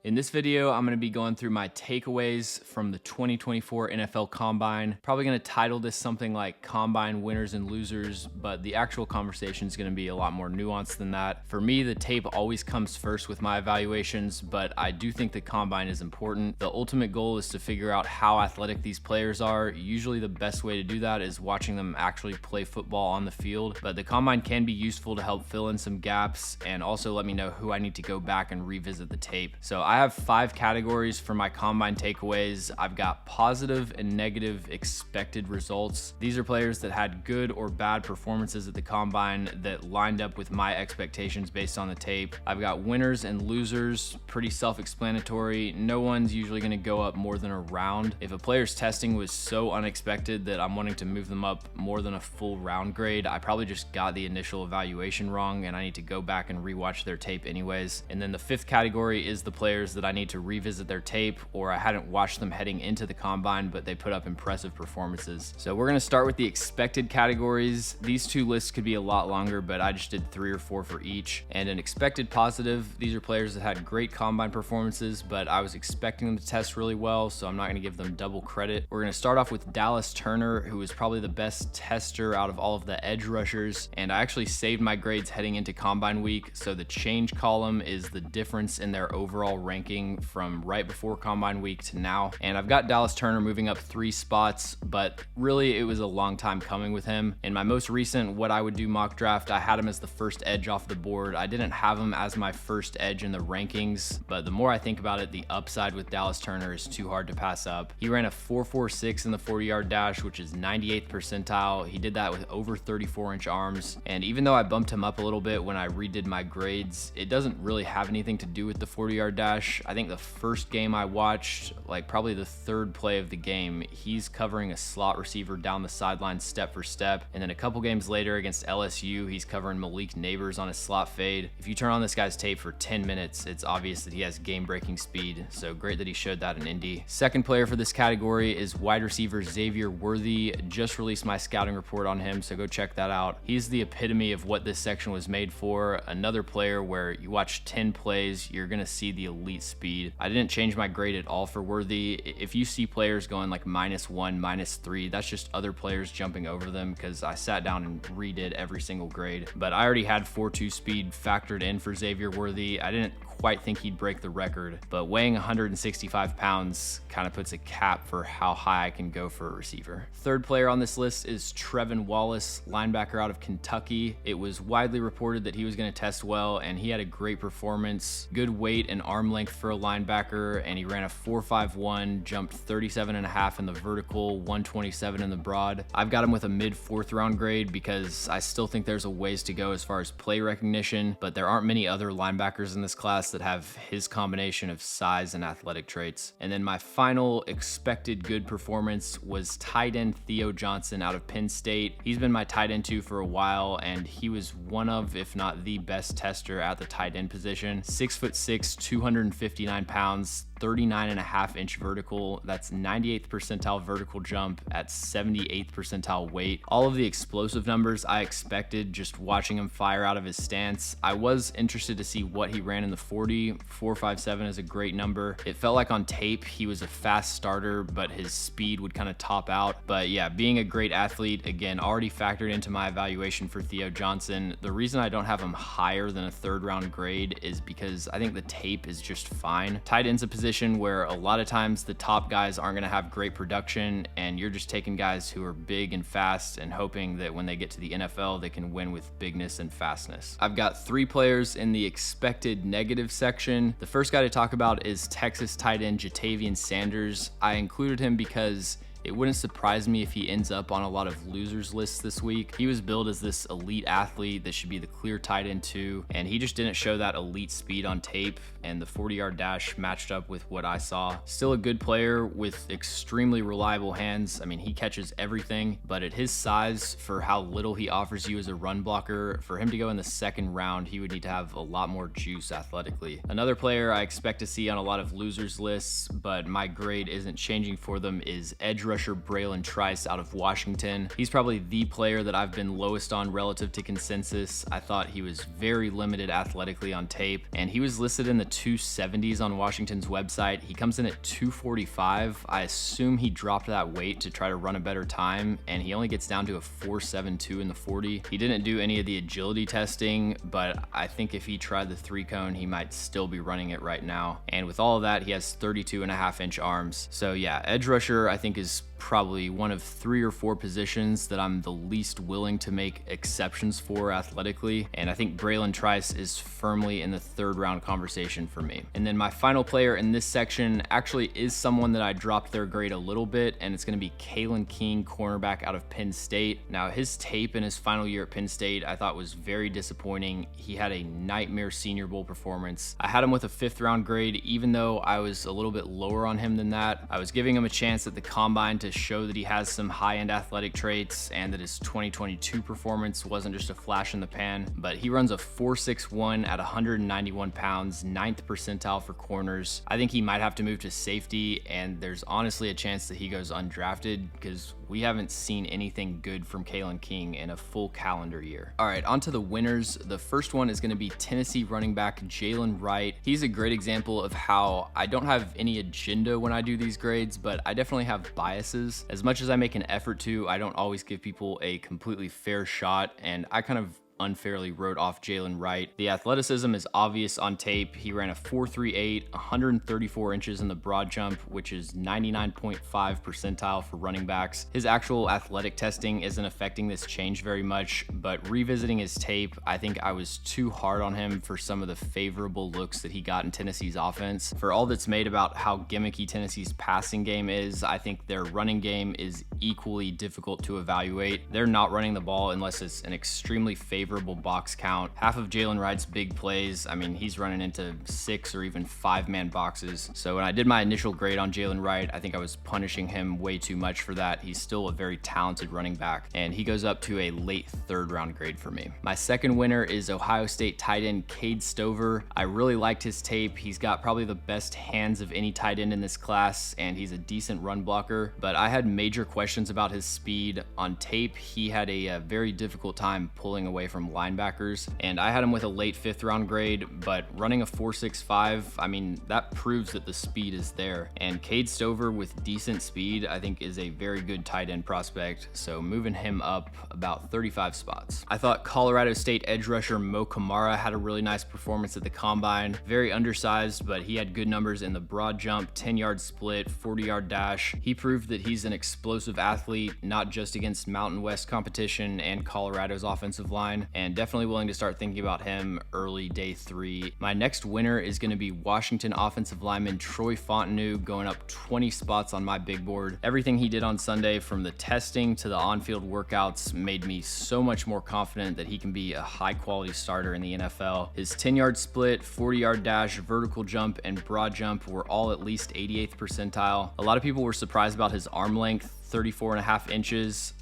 In this video, I'm going to be going through my takeaways from the 2024 NFL Combine. Probably going to title this something like Combine Winners and Losers, but the actual conversation is going to be a lot more nuanced than that. For me, the tape always comes first with my evaluations, but I do think the Combine is important. The ultimate goal is to figure out how athletic these players are. Usually the best way to do that is watching them actually play football on the field, but the Combine can be useful to help fill in some gaps and also let me know who I need to go back and revisit the tape. So I have 5 categories for my Combine takeaways. I've got positive and negative expected results. These are players that had good or bad performances at the Combine that lined up with my expectations based on the tape. I've got winners and losers, pretty self-explanatory. No one's usually going to go up more than a round. If a player's testing was so unexpected that I'm wanting to move them up more than a full round grade, I probably just got the initial evaluation wrong and I need to go back and rewatch their tape anyways. And then the 5th category is the players that I need to revisit their tape, or I hadn't watched them heading into the Combine, but they put up impressive performances. So we're gonna start with the expected categories. These 2 lists could be a lot longer, but I just did 3 or 4 for each. And an expected positive, these are players that had great Combine performances, but I was expecting them to test really well, so I'm not gonna give them double credit. We're gonna start off with Dallas Turner, who was probably the best tester out of all of the edge rushers, and I actually saved my grades heading into Combine week, so the change column is the difference in their overall ranking from right before Combine week to now. And I've got Dallas Turner moving up 3 spots, but really it was a long time coming with him. In my most recent What I Would Do mock draft, I had him as the first edge off the board. I didn't have him as my first edge in the rankings, but the more I think about it, the upside with Dallas Turner is too hard to pass up. He ran a 4.46 in the 40-yard dash, which is 98th percentile. He did that with over 34-inch arms. And even though I bumped him up a little bit when I redid my grades, it doesn't really have anything to do with the 40-yard dash. I think the first game I watched, like probably the 3rd play of the game, he's covering a slot receiver down the sideline step for step. And then a couple games later against LSU, he's covering Malik Neighbors on a slot fade. If you turn on this guy's tape for 10 minutes, it's obvious that he has game-breaking speed. So great that he showed that in Indy. Second player for this category is wide receiver Xavier Worthy. Just released my scouting report on him, so go check that out. He's the epitome of what this section was made for. Another player where you watch 10 plays, you're gonna see the elite speed. I didn't change my grade at all for Worthy. If you see players going like -1, -3, that's just other players jumping over them because I sat down and redid every single grade. But I already had 4.2 speed factored in for Xavier Worthy. I didn't quite think he'd break the record, but weighing 165 pounds kind of puts a cap for how high I can go for a receiver. Third player on this list is Trevin Wallace, linebacker out of Kentucky. It was widely reported that he was going to test well, and he had a great performance, good weight and arm length for a linebacker, and he ran a 4.51, jumped 37.5 in the vertical, 127 in the broad. I've got him with a mid 4th round grade because I still think there's a ways to go as far as play recognition, but there aren't many other linebackers in this class that have his combination of size and athletic traits. And then my final expected good performance was tight end Theo Johnson out of Penn State. He's been my tight end 2 for a while, and he was one of, if not the best tester at the tight end position. 6'6", 259 pounds, 39.5-inch vertical. That's 98th percentile vertical jump at 78th percentile weight. All of the explosive numbers I expected just watching him fire out of his stance. I was interested to see what he ran in the 40. 4.57 is a great number. It felt like on tape he was a fast starter, but his speed would kind of top out. But yeah, being a great athlete, again, already factored into my evaluation for Theo Johnson. The reason I don't have him higher than a 3rd round grade is because I think the tape is just fine. Tight end's a position where a lot of times the top guys aren't going to have great production, and you're just taking guys who are big and fast and hoping that when they get to the NFL, they can win with bigness and fastness. I've got 3 players in the expected negative section. The first guy to talk about is Texas tight end Jatavian Sanders. I included him because it wouldn't surprise me if he ends up on a lot of losers lists this week. He was billed as this elite athlete that should be the clear tight end 2, and he just didn't show that elite speed on tape, and the 40-yard dash matched up with what I saw. Still a good player with extremely reliable hands. I mean, he catches everything, but at his size, for how little he offers you as a run blocker, for him to go in the 2nd round, he would need to have a lot more juice athletically. Another player I expect to see on a lot of losers lists, but my grade isn't changing for them, is edge rusher Braylon Trice out of Washington. He's probably the player that I've been lowest on relative to consensus. I thought he was very limited athletically on tape, and he was listed in the 270s on Washington's website. He comes in at 245. I assume he dropped that weight to try to run a better time, and he only gets down to a 4.72 in the 40. He didn't do any of the agility testing, but I think if he tried the 3-cone, he might still be running it right now. And with all of that, he has 32.5-inch arms. So yeah, edge rusher I think is probably one of 3 or 4 positions that I'm the least willing to make exceptions for athletically, and I think Braylon Trice is firmly in the 3rd round conversation for me. And then my final player in this section actually is someone that I dropped their grade a little bit, and it's going to be Kalen King, cornerback out of Penn State. Now, his tape in his final year at Penn State I thought was very disappointing. He had a nightmare Senior Bowl performance. I had him with a 5th round grade, even though I was a little bit lower on him than that. I was giving him a chance at the combine to show that he has some high-end athletic traits and that his 2022 performance wasn't just a flash in the pan, but he runs a 4.61 at 191 pounds, 9th percentile for corners. I think he might have to move to safety, and there's honestly a chance that he goes undrafted because we haven't seen anything good from Kalen King in a full calendar year. All right, on to the winners. The first one is going to be Tennessee running back Jalen Wright. He's a great example of how I don't have any agenda when I do these grades, but I definitely have biases. As much as I make an effort to, I don't always give people a completely fair shot, and I kind of unfairly wrote off Jalen Wright. The athleticism is obvious on tape. He ran a 4.38, 134 inches in the broad jump, which is 99.5 percentile for running backs. His actual athletic testing isn't affecting this change very much, but revisiting his tape, I think I was too hard on him for some of the favorable looks that he got in Tennessee's offense. For all that's made about how gimmicky Tennessee's passing game is, I think their running game is equally difficult to evaluate. They're not running the ball unless it's an extremely favorable box count. Half of Jalen Wright's big plays, I mean, he's running into 6 or even 5-man boxes. So when I did my initial grade on Jalen Wright, I think I was punishing him way too much for that. He's still a very talented running back, and he goes up to a late 3rd round grade for me. My second winner is Ohio State tight end Cade Stover. I really liked his tape. He's got probably the best hands of any tight end in this class, and he's a decent run blocker, but I had major questions about his speed. On tape, he had a very difficult time pulling away from linebackers, and I had him with a late 5th round grade, but running a 4.65, I mean, that proves that the speed is there. And Cade Stover with decent speed, I think is a very good tight end prospect, so moving him up about 35 spots. I thought Colorado State edge rusher Mo Kamara had a really nice performance at the combine. Very undersized, but he had good numbers in the broad jump, 10-yard split, 40-yard dash. He proved that he's an explosive athlete, not just against Mountain West competition and Colorado's offensive line, and definitely willing to start thinking about him early day 3. My next winner is going to be Washington offensive lineman Troy Fontenot, going up 20 spots on my big board. Everything he did on Sunday, from the testing to the on-field workouts, made me so much more confident that he can be a high-quality starter in the NFL. His 10-yard split, 40-yard dash, vertical jump, and broad jump were all at least 88th percentile. A lot of people were surprised about his arm length, 34.5 inches.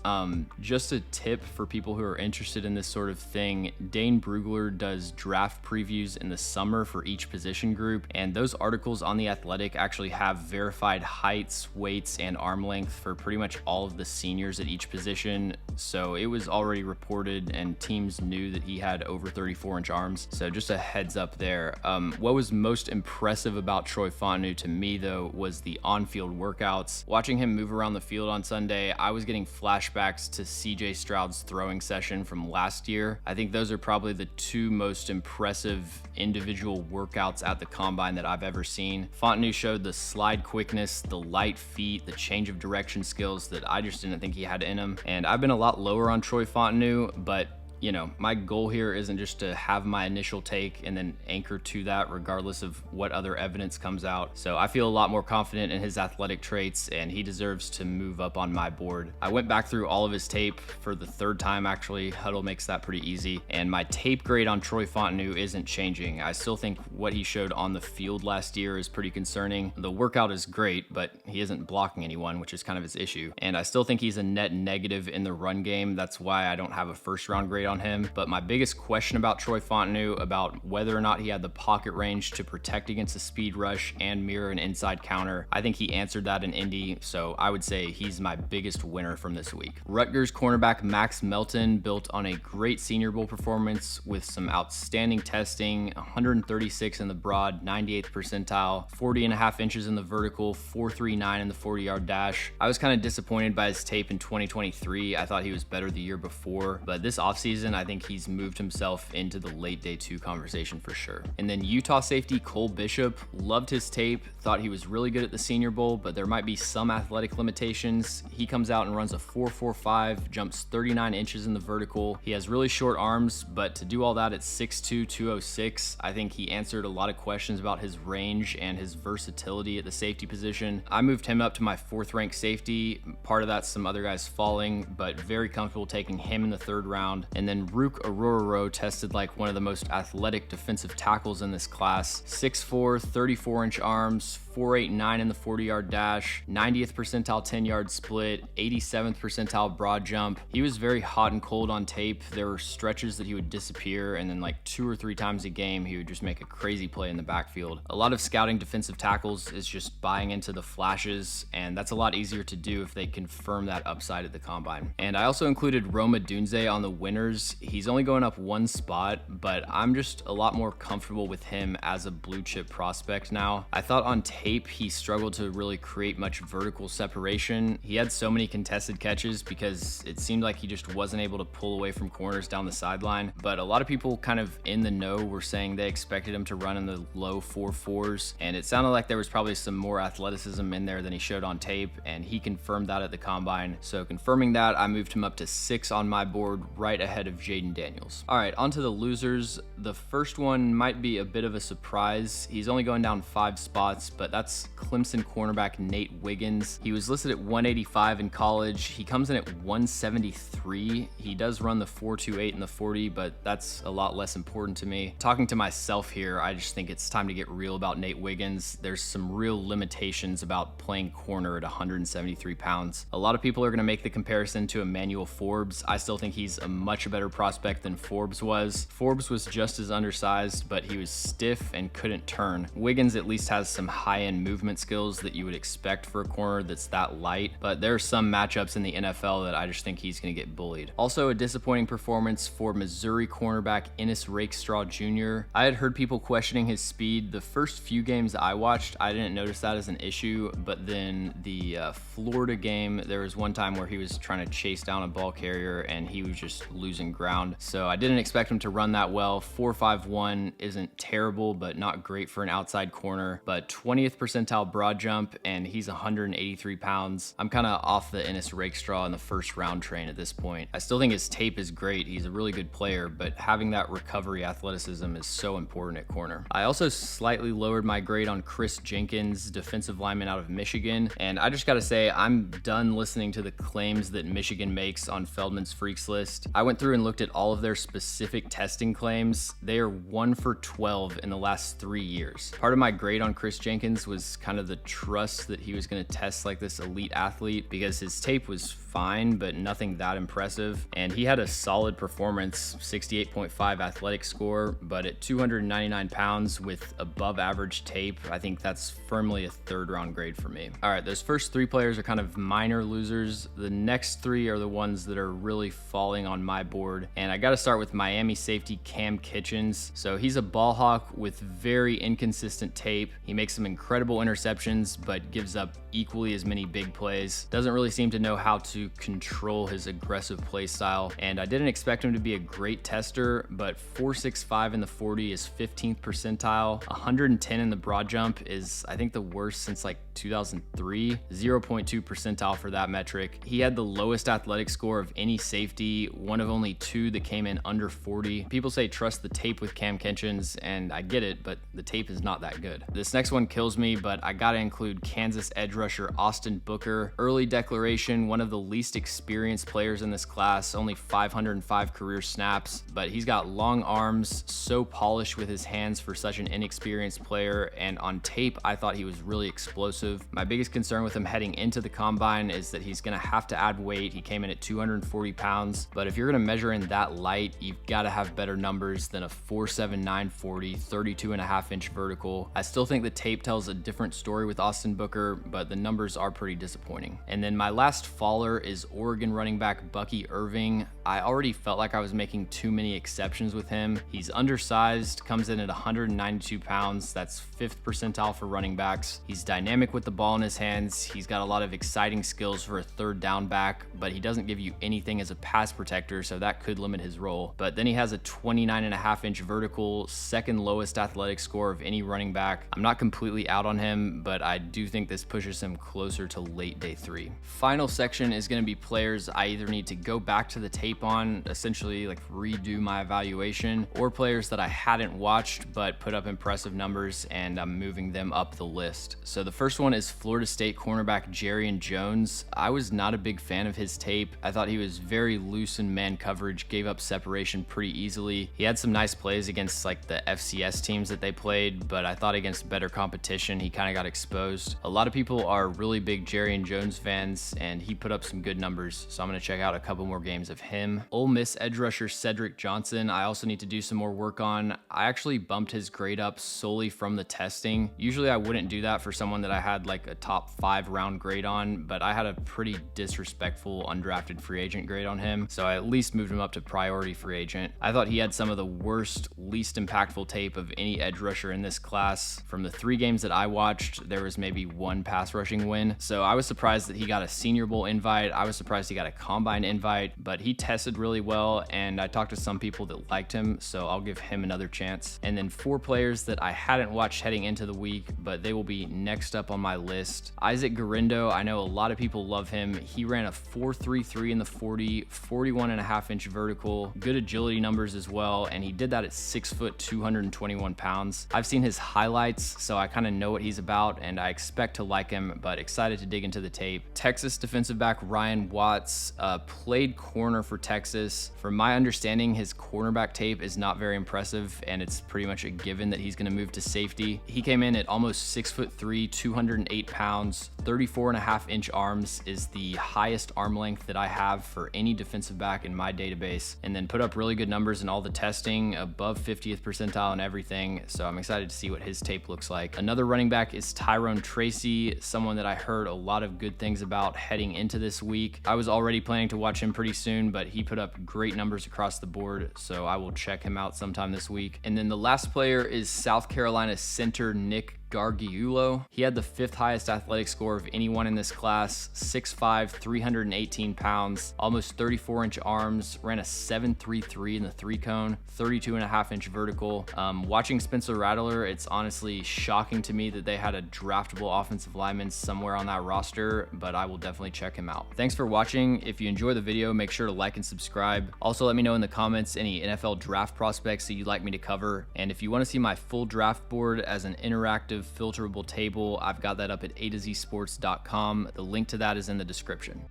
Just a tip for people who are interested in this sort of thing, Dane Brugler does draft previews in the summer for each position group, and those articles on The Athletic actually have verified heights, weights, and arm length for pretty much all of the seniors at each position, so it was already reported and teams knew that he had over 34-inch arms, so just a heads up there. What was most impressive about Troy Fontenot to me, though, was the on-field workouts. Watching him move around the field on Sunday, I was getting flashbacks to CJ Stroud's throwing session from last year. I think those are probably the 2 most impressive individual workouts at the combine that I've ever seen. Fontenot showed the slide quickness, the light feet, the change of direction skills that I just didn't think he had in him. And I've been a lot lower on Troy Fontenot, but you know, my goal here isn't just to have my initial take and then anchor to that regardless of what other evidence comes out. So I feel a lot more confident in his athletic traits, and he deserves to move up on my board. I went back through all of his tape for the 3rd time, actually. Huddle makes that pretty easy. And my tape grade on Troy Fontenot isn't changing. I still think what he showed on the field last year is pretty concerning. The workout is great, but he isn't blocking anyone, which is kind of his issue. And I still think he's a net negative in the run game. That's why I don't have a 1st round grade on him, but my biggest question about Troy Fontenot, about whether or not he had the pocket range to protect against a speed rush and mirror an inside counter, I think he answered that in Indy, so I would say he's my biggest winner from this week. Rutgers cornerback Max Melton built on a great Senior Bowl performance with some outstanding testing, 136 in the broad, 98th percentile, 40.5 inches in the vertical, 4.39 in the 40-yard dash. I was kind of disappointed by his tape in 2023. I thought he was better the year before, but this offseason, I think he's moved himself into the late day 2 conversation for sure. And then Utah safety Cole Bishop, loved his tape, thought he was really good at the Senior Bowl, but there might be some athletic limitations. He comes out and runs a 4.45, jumps 39 inches in the vertical. He has really short arms, but to do all that at 6'2", 206, I think he answered a lot of questions about his range and his versatility at the safety position. I moved him up to my 4th ranked safety. Part of that's some other guys falling, but very comfortable taking him in the 3rd round. And then Rook Ororo tested like one of the most athletic defensive tackles in this class. 6'4", 34-inch arms, 4.89 in the 40-yard dash, 90th percentile 10-yard split, 87th percentile broad jump. He was very hot and cold on tape. There were stretches that he would disappear, and then like 2 or 3 times a game, he would just make a crazy play in the backfield. A lot of scouting defensive tackles is just buying into the flashes, and that's a lot easier to do if they confirm that upside at the combine. And I also included Roma Dunze on the winners. He's only going up 1 spot, but I'm just a lot more comfortable with him as a blue chip prospect now. I thought on tape he struggled to really create much vertical separation. He had so many contested catches because it seemed like he just wasn't able to pull away from corners down the sideline, but a lot of people kind of in the know were saying they expected him to run in the low 4.4s, and it sounded like there was probably some more athleticism in there than he showed on tape, and he confirmed that at the combine. So confirming that, I moved him up to 6 on my board, right ahead of Jaden Daniels. All right, on to the losers. The first one might be a bit of a surprise. He's only going down 5 spots, but that's Clemson cornerback Nate Wiggins. He was listed at 185 in college. He comes in at 173. He does run the 4.28 in the 40, but that's a lot less important to me. Talking to myself here, I just think it's time to get real about Nate Wiggins. There's some real limitations about playing corner at 173 pounds. A lot of people are going to make the comparison to Emmanuel Forbes. I still think he's a much better prospect than Forbes was. Forbes was just as undersized, but he was stiff and couldn't turn. Wiggins at least has some high-end movement skills that you would expect for a corner that's that light, but there are some matchups in the NFL that I just think he's going to get bullied. Also, a disappointing performance for Missouri cornerback Ennis Rakestraw Jr. I had heard people questioning his speed. The first few games I watched, I didn't notice that as an issue, but then the Florida game, there was one time where he was trying to chase down a ball carrier and he was just losing ground. So I didn't expect him to run that well. 4.51 isn't terrible, but not great for an outside corner, but 20th percentile broad jump, and he's 183 pounds. I'm kind of off the Ennis Rakestraw in the first round train at this point. I still think his tape is great. He's a really good player, but having that recovery athleticism is so important at corner. I also slightly lowered my grade on Chris Jenkins, defensive lineman out of Michigan, and I just gotta say, I'm done listening to the claims that Michigan makes on Feldman's Freaks list. I went through and looked at all of their specific testing claims. They are 1 for 12 in the last 3 years. Part of my grade on Chris Jenkins was kind of the trust that he was going to test like this elite athlete, because his tape was fine, but nothing that impressive. And he had a solid performance, 68.5 athletic score, but at 299 pounds with above average tape, I think that's firmly a 3rd round grade for me. All right, those first 3 players are kind of minor losers. The next 3 are the ones that are really falling on my board. And I got to start with Miami safety Cam Kitchens. So he's a ball hawk with very inconsistent tape. He makes some incredible interceptions, but gives up equally as many big plays. Doesn't really seem to know how to control his aggressive play style. And I didn't expect him to be a great tester, but 4.65 in the 40 is 15th percentile. 110 in the broad jump is, I think, the worst since like 2003. 0.2 percentile for that metric. He had the lowest athletic score of any safety, one of only 2 that came in under 40. People say trust the tape with Cam Kitchens, and I get it, but the tape is not that good. This next one kills me, but I gotta include Kansas edge rusher Austin Booker. Early declaration, one of the least experienced players in this class, only 505 career snaps, but he's got long arms, so polished with his hands for such an inexperienced player, and on tape, I thought he was really explosive. My biggest concern with him heading into the combine is that he's gonna have to add weight. He came in at 240 pounds, but if you're gonna measure measure in that light, you've got to have better numbers than a 4.7 940, 32.5-inch vertical. I still think the tape tells a different story with Austin Booker, but the numbers are pretty disappointing. And then my last faller is Oregon running back Bucky Irving. I already felt like I was making too many exceptions with him. He's undersized, comes in at 192 pounds. That's 5th percentile for running backs. He's dynamic with the ball in his hands. He's got a lot of exciting skills for a third down back, but he doesn't give you anything as a pass protector, so that could limit his role. But then he has a 29.5-inch vertical, second lowest athletic score of any running back. I'm not completely out on him, but I do think this pushes him closer to late day 3. Final section is going to be players I either need to go back to the tape on, essentially like redo my evaluation, or players that I hadn't watched but put up impressive numbers and I'm moving them up the list. So the first one is Florida State cornerback Jarrian Jones. I was not a big fan of his tape. I thought he was very loose in man coverage, gave up separation pretty easily. He had some nice plays against like the FCS teams that they played, but I thought against better competition, he kind of got exposed. A lot of people are really big Jarrian Jones fans, and he put up some good numbers, so I'm going to check out a couple more games of him. Ole Miss edge rusher Cedric Johnson, I also need to do some more work on. I actually bumped his grade up solely from the testing. Usually I wouldn't do that for someone that I had like a top 5 round grade on, but I had a pretty disrespectful undrafted free agent grade on him, so I at least moved him up to priority free agent. I thought he had some of the worst, least impactful tape of any edge rusher in this class. From the 3 games that I watched, there was maybe 1 pass rushing win, so I was surprised that he got a Senior Bowl invite. I was surprised he got a combine invite, but he tested really well, and I talked to some people that liked him, so I'll give him another chance. And then 4 players that I hadn't watched heading into the week, but they will be next up on my list. Isaac Garindo, I know a lot of people love him. He ran a 4.33 in the 40, 41.5-inch vertical, good agility numbers as well, and he did that at 6 foot, 221 pounds. I've seen his highlights, so I kind of know what he's about, and I expect to like him, but excited to dig into the tape. Texas defensive back Ryan Watts played corner for Texas. From my understanding, his cornerback tape is not very impressive, and it's pretty much a given that he's going to move to safety. He came in at almost 6'3", 208 pounds, 34.5-inch arms is the highest arm length that I have for any defensive back in my database, and then put up really good numbers in all the testing, above 50th percentile and everything, so I'm excited to see what his tape looks like. Another running back is Tyrone Tracy, someone that I heard a lot of good things about heading into this week. I was already planning to watch him pretty soon, but he put up great numbers across the board, so I will check him out sometime this week. And then the last player is South Carolina center Nick Gargiulo. He had the 5th highest athletic score of anyone in this class, 6'5", 318 pounds, almost 34-inch arms, ran a 7.33 in the 3-cone, 32.5-inch vertical. Watching Spencer Rattler, it's honestly shocking to me that they had a draftable offensive lineman somewhere on that roster, but I will definitely check him out. Thanks for watching. If you enjoy the video, make sure to like and subscribe. Also, let me know in the comments any NFL draft prospects that you'd like me to cover, and if you want to see my full draft board as an interactive filterable table, I've got that up at A to Z sports.com. The link to that is in the description.